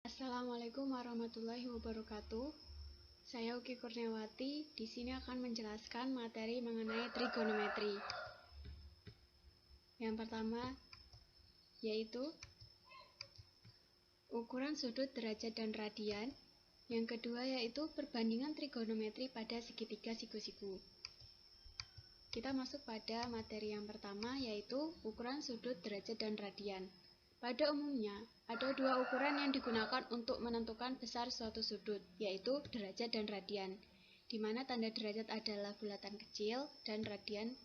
Assalamualaikum warahmatullahi wabarakatuh. Saya Uki Kurniawati. Di sini akan menjelaskan materi mengenai trigonometri. Yang pertama yaitu ukuran sudut, derajat, dan radian. Yang kedua yaitu perbandingan trigonometri pada segitiga siku-siku. Kita masuk pada materi yang pertama yaitu ukuran sudut, derajat, dan radian. Pada umumnya, ada dua ukuran yang digunakan untuk menentukan besar suatu sudut, yaitu derajat dan radian, di mana tanda derajat adalah bulatan kecil dan radian.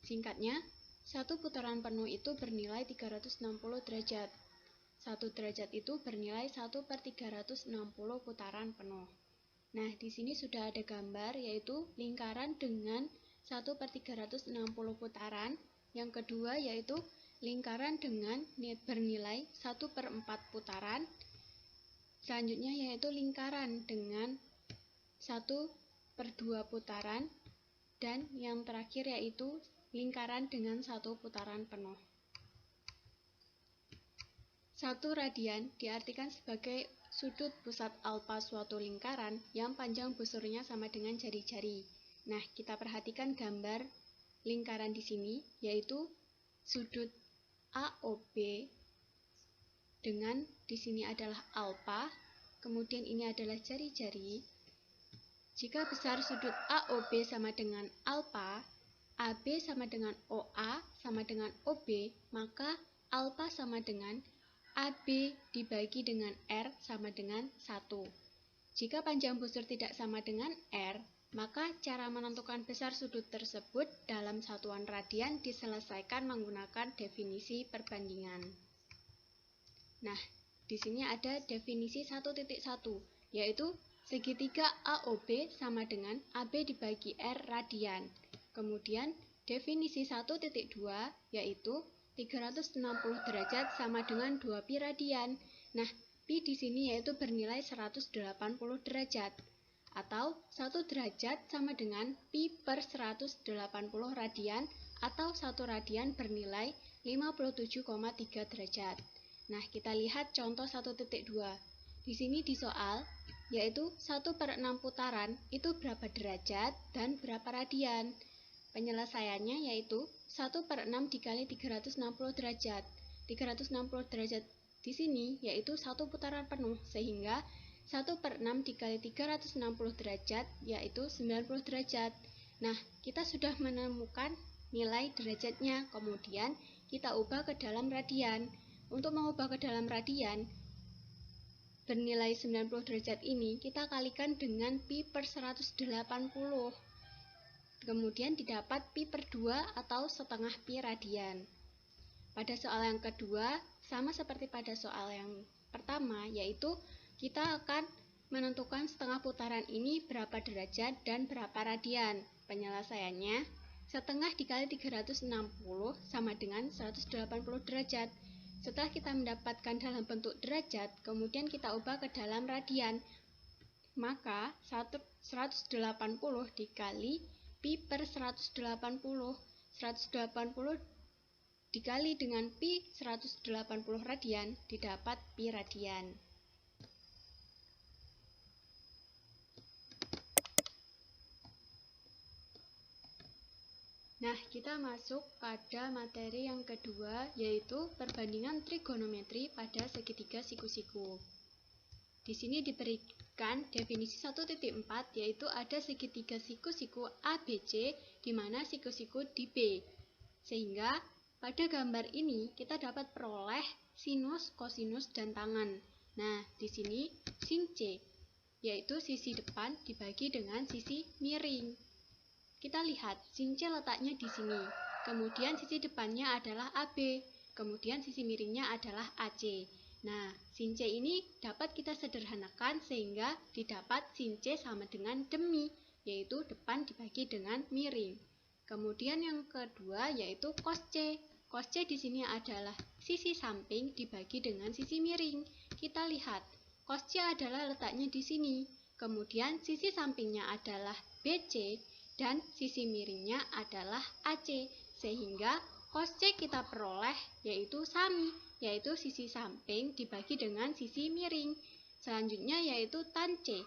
Singkatnya, satu putaran penuh itu bernilai 360 derajat. Satu derajat itu bernilai 1/360 putaran penuh. Nah, di sini sudah ada gambar, yaitu lingkaran dengan 1/360 putaran. Yang kedua yaitu lingkaran dengan bernilai 1/4 putaran. Selanjutnya yaitu lingkaran dengan 1/2 putaran. Dan yang terakhir yaitu lingkaran dengan 1 putaran penuh. 1 radian diartikan sebagai sudut pusat alfa suatu lingkaran yang panjang busurnya sama dengan jari-jari. Nah, kita perhatikan gambar lingkaran di sini, yaitu sudut AOB dengan di sini adalah alfa, kemudian ini adalah jari-jari. Jika besar sudut AOB sama dengan alfa, AB sama dengan OA sama dengan OB, maka alfa sama dengan AB dibagi dengan R sama dengan 1. Jika panjang busur tidak sama dengan R, maka cara menentukan besar sudut tersebut dalam satuan radian diselesaikan menggunakan definisi perbandingan. Nah, di sini ada definisi 1.1, yaitu segitiga AOB sama dengan AB dibagi R radian. Kemudian definisi 1.2 yaitu 360 derajat sama dengan 2 pi radian. Nah, pi di sini yaitu bernilai 180 derajat. Atau 1 derajat sama dengan pi per 180 radian, atau 1 radian bernilai 57,3 derajat. Nah, kita lihat contoh 1.2. Di sini di soal, yaitu 1/6 putaran itu berapa derajat dan berapa radian. Penyelesaiannya yaitu 1/6 dikali 360 derajat. 360 derajat di sini yaitu 1 putaran penuh, sehingga 1/6 dikali 360 derajat yaitu 90 derajat. Nah, kita sudah menemukan nilai derajatnya, kemudian kita ubah ke dalam radian. Untuk mengubah ke dalam radian, bernilai 90 derajat ini kita kalikan dengan pi per 180. Kemudian didapat pi per 2 atau setengah pi radian. Pada soal yang kedua, sama seperti pada soal yang pertama, yaitu kita akan menentukan setengah putaran ini berapa derajat dan berapa radian. Penyelesaiannya, setengah dikali 360 sama dengan 180 derajat. Setelah kita mendapatkan dalam bentuk derajat, kemudian kita ubah ke dalam radian. Maka 180 dikali pi per 180. 180 dikali dengan pi 180 radian didapat pi radian. Nah, kita masuk pada materi yang kedua, yaitu perbandingan trigonometri pada segitiga siku-siku. Di sini diberikan definisi 1.4, yaitu ada segitiga siku-siku ABC di mana siku-siku di B. Sehingga pada gambar ini kita dapat peroleh sinus, kosinus, dan tangan. Nah, di sini sin C, yaitu sisi depan dibagi dengan sisi miring. Kita lihat sin C letaknya di sini. Kemudian sisi depannya adalah AB. Kemudian sisi miringnya adalah AC. Nah, sin C ini dapat kita sederhanakan sehingga didapat sin C sama dengan demi, yaitu depan dibagi dengan miring. Kemudian yang kedua yaitu cos C. Cos C di sini adalah sisi samping dibagi dengan sisi miring. Kita lihat, cos C adalah letaknya di sini. Kemudian sisi sampingnya adalah BC dan sisi miringnya adalah AC. Sehingga cos C kita peroleh yaitu sami, yaitu sisi samping dibagi dengan sisi miring. Selanjutnya yaitu tan C.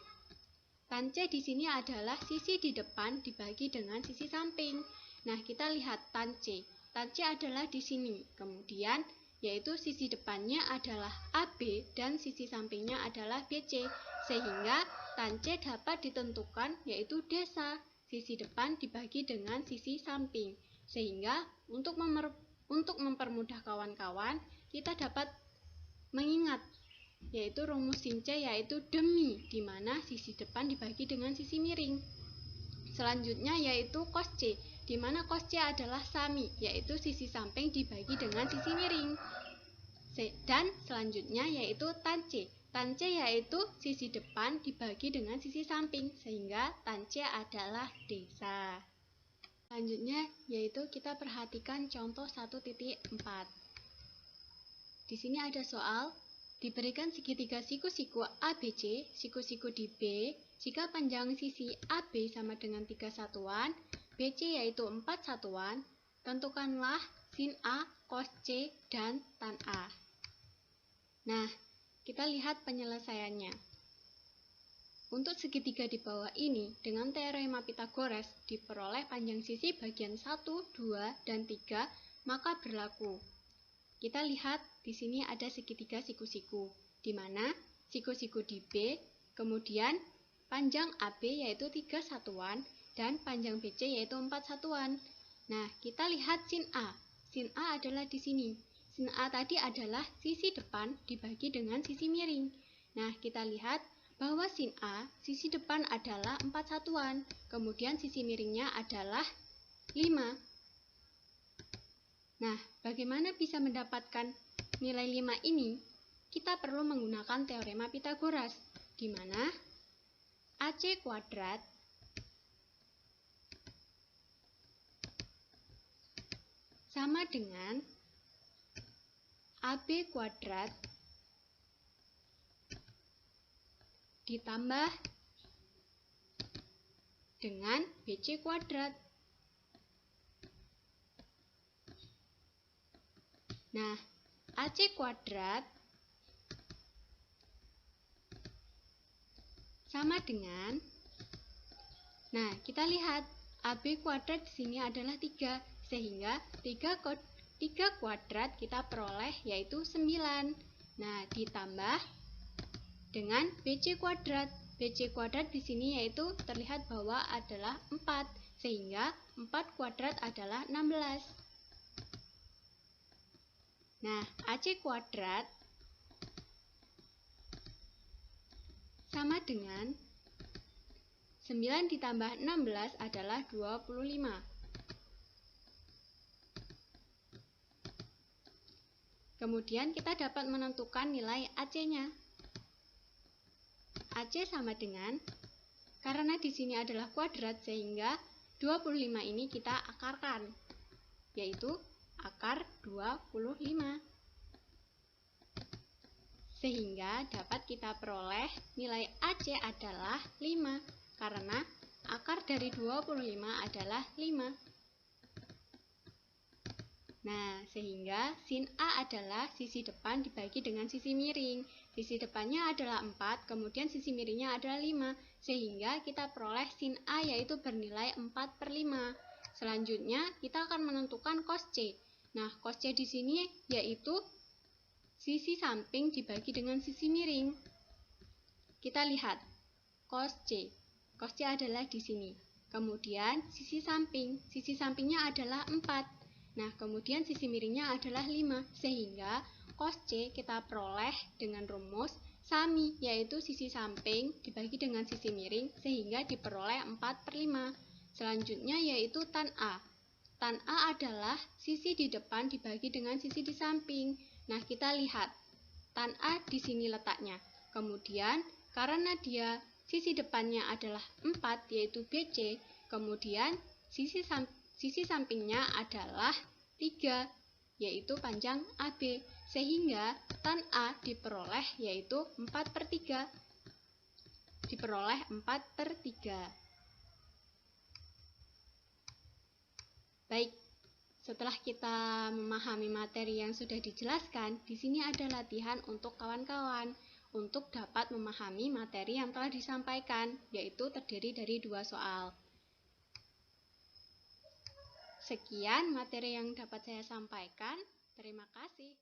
Tan C di sini adalah sisi di depan dibagi dengan sisi samping. Nah, kita lihat tan C. Tan C adalah di sini. Kemudian yaitu sisi depannya adalah AB dan sisi sampingnya adalah BC. Sehingga tan C dapat ditentukan yaitu desa. Sisi depan dibagi dengan sisi samping. Sehingga untuk mempermudah kawan-kawan, kita dapat mengingat yaitu rumus sin C yaitu demi, di mana sisi depan dibagi dengan sisi miring. Selanjutnya yaitu cos C, di mana cos C adalah sami, yaitu sisi samping dibagi dengan sisi miring. Dan selanjutnya yaitu tan C. Tan C yaitu sisi depan dibagi dengan sisi samping, sehingga tan C adalah desa. Selanjutnya yaitu kita perhatikan contoh 1.4. Di sini ada soal, diberikan segitiga siku-siku ABC, siku-siku di B, jika panjang sisi AB sama dengan 3 satuan, BC yaitu 4 satuan, tentukanlah sin A, cos C, dan tan A. Nah, kita lihat penyelesaiannya. Untuk segitiga di bawah ini, dengan teorema Pythagoras diperoleh panjang sisi bagian 1, 2, dan 3, maka berlaku. Kita lihat di sini ada segitiga siku-siku, di mana siku-siku di B, kemudian panjang AB yaitu 3 satuan, dan panjang BC yaitu 4 satuan. Nah, kita lihat sin A. Sin A adalah di sini. Sin A tadi adalah sisi depan dibagi dengan sisi miring. Nah, kita lihat bahwa sin A, sisi depan adalah 4 satuan, kemudian sisi miringnya adalah 5. Nah, bagaimana bisa mendapatkan nilai 5 ini? Kita perlu menggunakan teorema Pythagoras, di mana AC kuadrat sama dengan AB kuadrat ditambah dengan BC kuadrat. Nah, AC kuadrat sama dengan, nah kita lihat AB kuadrat di sini adalah 3, sehingga 3 kuadrat kita peroleh yaitu 9. Nah, ditambah dengan BC kuadrat. BC kuadrat di sini yaitu terlihat bahwa adalah 4, sehingga 4 kuadrat adalah 16. Nah, AC kuadrat sama dengan 9 ditambah 16 adalah 25. Kemudian kita dapat menentukan nilai AC-nya. AC sama dengan, karena di sini adalah kuadrat sehingga 25 ini kita akarkan, yaitu akar 25. Sehingga dapat kita peroleh nilai AC adalah 5, karena akar dari 25 adalah 5. Nah, sehingga sin A adalah sisi depan dibagi dengan sisi miring. Sisi depannya adalah 4, kemudian sisi miringnya adalah 5. Sehingga kita peroleh sin A yaitu bernilai 4/5. Selanjutnya, kita akan menentukan cos C. Nah, cos C di sini yaitu sisi samping dibagi dengan sisi miring. Kita lihat, cos C. Cos C adalah di sini. Kemudian, sisi sampingnya adalah 4. Nah, kemudian sisi miringnya adalah 5, sehingga cos C kita peroleh dengan rumus sami, yaitu sisi samping dibagi dengan sisi miring, sehingga diperoleh 4/5. Selanjutnya yaitu tan A. Tan A adalah sisi di depan dibagi dengan sisi di samping. Nah, kita lihat, tan A di sini letaknya. Kemudian, karena dia sisi depannya adalah 4, yaitu BC, kemudian sisi sampingnya adalah 3, yaitu panjang AB, sehingga tan A diperoleh yaitu 4/3. Diperoleh 4/3. Baik, Setelah kita memahami materi yang sudah dijelaskan, di sini ada latihan untuk kawan-kawan untuk dapat memahami materi yang telah disampaikan, yaitu terdiri dari 2 soal. Sekian materi yang dapat saya sampaikan. Terima kasih.